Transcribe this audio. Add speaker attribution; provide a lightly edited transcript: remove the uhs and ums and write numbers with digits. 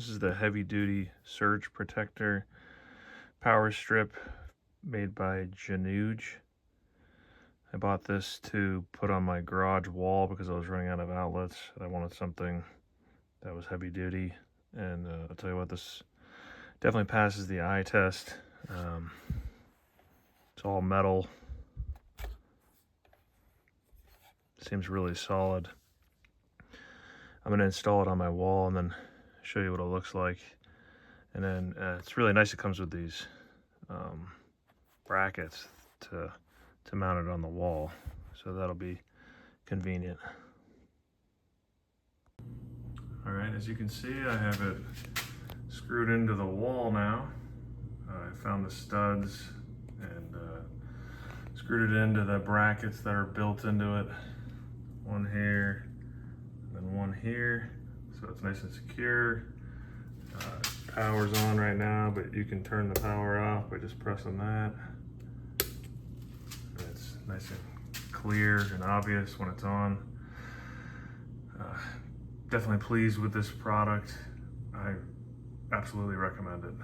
Speaker 1: This is the heavy duty surge protector power strip made by Januge. I bought this to put on my garage wall because I was running out of outlets. I wanted something that was heavy duty, and I'll tell you what, this definitely passes the eye test. It's all metal. Seems really solid. I'm gonna install it on my wall and then show you what it looks like. And then it's really nice. It comes with these brackets to mount it on the wall, so that'll be convenient. All right, as you can see, I have it screwed into the wall now. I found the studs and screwed it into the brackets that are built into it. One here, and then one here, so it's nice and secure. Power's on right now, but you can turn the power off by just pressing that. And it's nice and clear and obvious when it's on. Definitely pleased with this product. I absolutely recommend it.